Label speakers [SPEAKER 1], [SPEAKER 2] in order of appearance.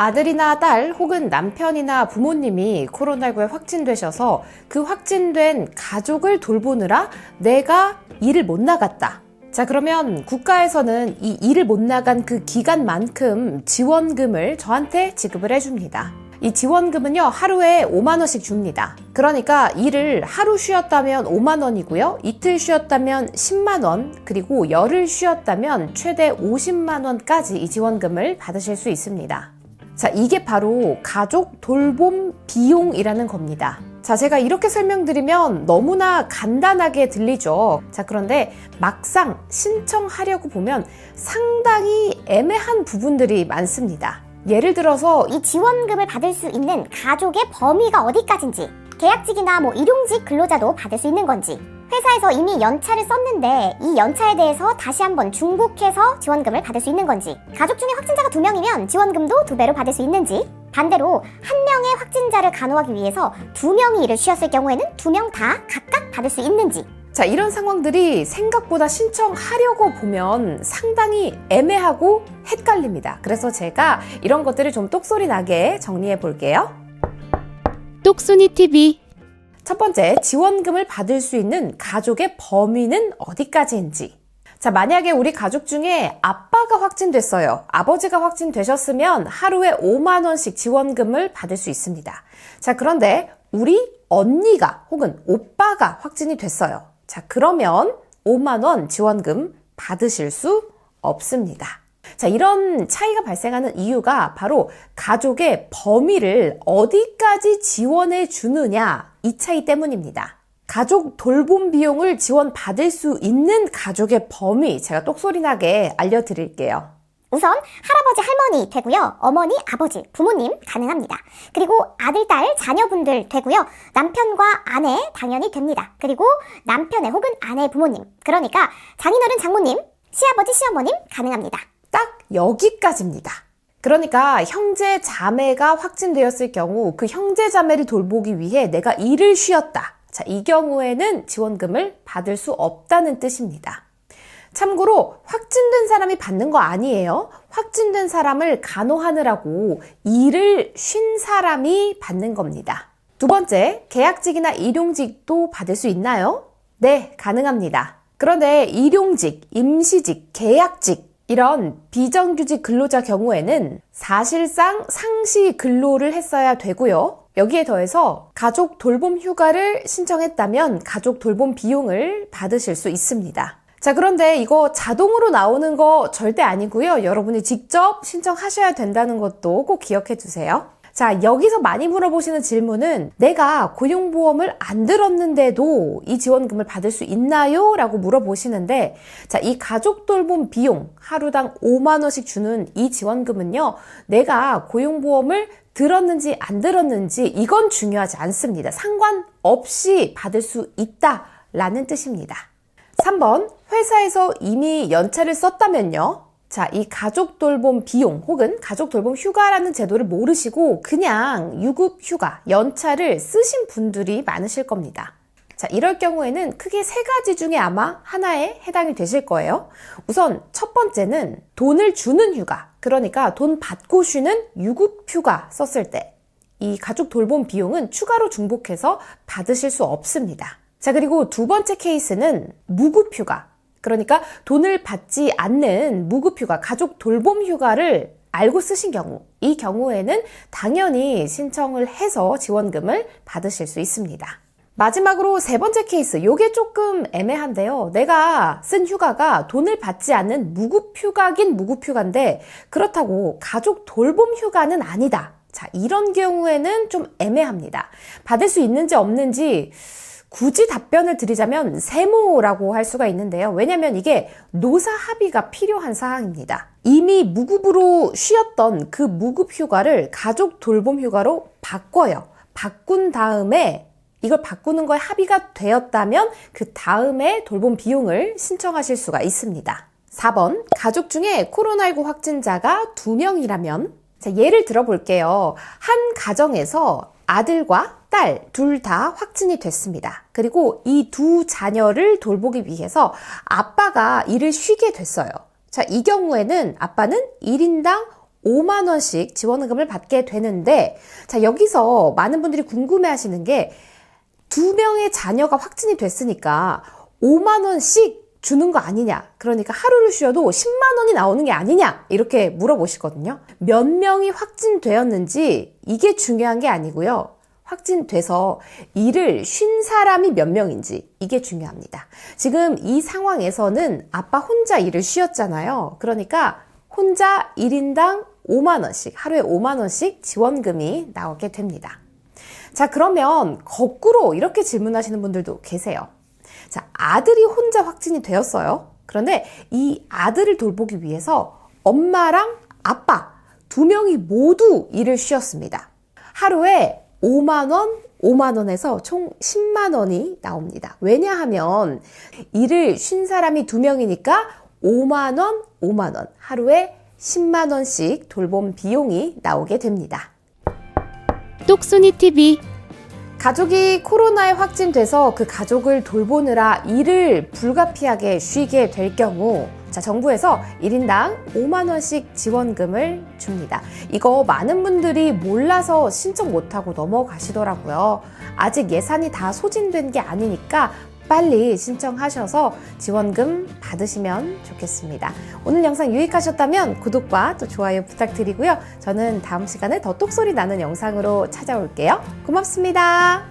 [SPEAKER 1] 아들이나 딸 혹은 남편이나 부모님이 코로나19에 확진되셔서 그 확진된 가족을 돌보느라 내가 일을 못 나갔다. 자, 그러면 국가에서는 이 일을 못 나간 그 기간만큼 지원금을 저한테 지급을 해줍니다. 이 지원금은요, 하루에 5만 원씩 줍니다. 그러니까 일을 하루 쉬었다면 5만 원이고요. 이틀 쉬었다면 10만 원, 그리고 열흘 쉬었다면 최대 50만 원까지 이 지원금을 받으실 수 있습니다. 자, 이게 바로 가족 돌봄 비용이라는 겁니다. 자, 제가 이렇게 설명드리면 너무나 간단하게 들리죠. 자, 그런데 막상 신청하려고 보면 상당히 애매한 부분들이 많습니다. 예를 들어서
[SPEAKER 2] 이 지원금을 받을 수 있는 가족의 범위가 어디까지인지, 계약직이나 일용직 근로자도 받을 수 있는 건지, 회사에서 이미 연차를 썼는데 이 연차에 대해서 다시 한번 중복해서 지원금을 받을 수 있는 건지, 가족 중에 확진자가 2명이면 지원금도 2배로 받을 수 있는지, 반대로 1명의 확진자를 간호하기 위해서 2명이 일을 쉬었을 경우에는 2명 다 각각 받을 수 있는지.
[SPEAKER 1] 자, 이런 상황들이 생각보다 신청하려고 보면 상당히 애매하고 헷갈립니다. 그래서 제가 이런 것들을 좀 똑소리 나게 정리해 볼게요.
[SPEAKER 3] 똑순이TV.
[SPEAKER 1] 첫 번째, 지원금을 받을 수 있는 가족의 범위는 어디까지인지. 자, 만약에 우리 가족 중에 아빠가 확진됐어요. 아버지가 확진되셨으면 하루에 5만 원씩 지원금을 받을 수 있습니다. 자, 그런데 우리 언니가 혹은 오빠가 확진이 됐어요. 자, 그러면 5만 원 지원금 받으실 수 없습니다. 자, 이런 차이가 발생하는 이유가 바로 가족의 범위를 어디까지 지원해 주느냐, 이 차이 때문입니다. 가족 돌봄 비용을 지원받을 수 있는 가족의 범위, 제가 똑소리나게 알려드릴게요.
[SPEAKER 2] 우선 할아버지, 할머니 되고요. 어머니, 아버지, 부모님 가능합니다. 그리고 아들, 딸, 자녀분들 되고요. 남편과 아내 당연히 됩니다. 그리고 남편의 혹은 아내의 부모님, 그러니까 장인어른, 장모님, 시아버지, 시어머님 가능합니다.
[SPEAKER 1] 딱 여기까지입니다. 그러니까 형제, 자매가 확진되었을 경우 그 형제, 자매를 돌보기 위해 내가 일을 쉬었다. 자, 이 경우에는 지원금을 받을 수 없다는 뜻입니다. 참고로 확진된 사람이 받는 거 아니에요. 확진된 사람을 간호하느라고 일을 쉰 사람이 받는 겁니다. 두 번째, 계약직이나 일용직도 받을 수 있나요? 네, 가능합니다. 그런데 일용직, 임시직, 계약직 이런 비정규직 근로자 경우에는 사실상 상시 근로를 했어야 되고요. 여기에 더해서 가족 돌봄 휴가를 신청했다면 가족 돌봄 비용을 받으실 수 있습니다. 자, 그런데 이거 자동으로 나오는 거 절대 아니고요. 여러분이 직접 신청하셔야 된다는 것도 꼭 기억해 주세요. 자, 여기서 많이 물어보시는 질문은 내가 고용보험을 안 들었는데도 이 지원금을 받을 수 있나요? 라고 물어보시는데, 자, 이 가족 돌봄 비용 하루당 5만 원씩 주는 이 지원금은요, 내가 고용보험을 들었는지 안 들었는지 이건 중요하지 않습니다. 상관없이 받을 수 있다라는 뜻입니다. 3번, 회사에서 이미 연차를 썼다면요. 자, 이 가족 돌봄 비용 혹은 가족 돌봄 휴가라는 제도를 모르시고 그냥 유급 휴가, 연차를 쓰신 분들이 많으실 겁니다. 자, 이럴 경우에는 크게 3가지 중에 아마 하나에 해당이 되실 거예요. 우선 첫 번째는 돈을 주는 휴가, 그러니까 돈 받고 쉬는 유급 휴가 썼을 때 이 가족 돌봄 비용은 추가로 중복해서 받으실 수 없습니다. 자, 그리고 두 번째 케이스는 무급 휴가, 그러니까 돈을 받지 않는 무급휴가, 가족 돌봄 휴가를 알고 쓰신 경우, 이 경우에는 당연히 신청을 해서 지원금을 받으실 수 있습니다. 마지막으로 3번째 케이스, 요게 조금 애매한데요. 내가 쓴 휴가가 돈을 받지 않는 무급휴가긴 무급휴가인데 그렇다고 가족 돌봄 휴가는 아니다. 자, 이런 경우에는 좀 애매합니다. 받을 수 있는지 없는지 굳이 답변을 드리자면 세모라고 할 수가 있는데요. 왜냐면 이게 노사 합의가 필요한 사항입니다. 이미 무급으로 쉬었던 그 무급 휴가를 가족 돌봄 휴가로 바꿔요. 바꾼 다음에 이걸 바꾸는 거에 합의가 되었다면 그 다음에 돌봄 비용을 신청하실 수가 있습니다. 4번, 가족 중에 코로나19 확진자가 2명이라면, 자, 예를 들어볼게요. 한 가정에서 아들과 딸 둘 다 확진이 됐습니다. 그리고 이 두 자녀를 돌보기 위해서 아빠가 일을 쉬게 됐어요. 자, 이 경우에는 아빠는 1인당 5만 원씩 지원금을 받게 되는데, 자, 여기서 많은 분들이 궁금해 하시는 게 2명의 자녀가 확진이 됐으니까 5만 원씩 주는 거 아니냐. 그러니까 하루를 쉬어도 10만 원이 나오는 게 아니냐. 이렇게 물어보시거든요. 몇 명이 확진되었는지 이게 중요한 게 아니고요. 확진돼서 일을 쉰 사람이 몇 명인지 이게 중요합니다. 지금 이 상황에서는 아빠 혼자 일을 쉬었잖아요. 그러니까 혼자 1인당 5만 원씩, 하루에 5만 원씩 지원금이 나오게 됩니다. 자, 그러면 거꾸로 이렇게 질문하시는 분들도 계세요. 자, 아들이 혼자 확진이 되었어요. 그런데 이 아들을 돌보기 위해서 엄마랑 아빠 2명이 모두 일을 쉬었습니다. 하루에 5만 원, 5만 원에서 총 10만 원이 나옵니다. 왜냐하면 일을 쉰 사람이 2명이니까 5만 원, 5만 원, 하루에 10만 원씩 돌봄 비용이 나오게 됩니다.
[SPEAKER 3] 똑순이 TV
[SPEAKER 1] 가족이 코로나에 확진돼서 그 가족을 돌보느라 일을 불가피하게 쉬게 될 경우, 자, 정부에서 1인당 5만 원씩 지원금을 줍니다. 이거 많은 분들이 몰라서 신청 못하고 넘어가시더라고요. 아직 예산이 다 소진된 게 아니니까 빨리 신청하셔서 지원금 받으시면 좋겠습니다. 오늘 영상 유익하셨다면 구독과 또 좋아요 부탁드리고요. 저는 다음 시간에 더 똑소리 나는 영상으로 찾아올게요. 고맙습니다.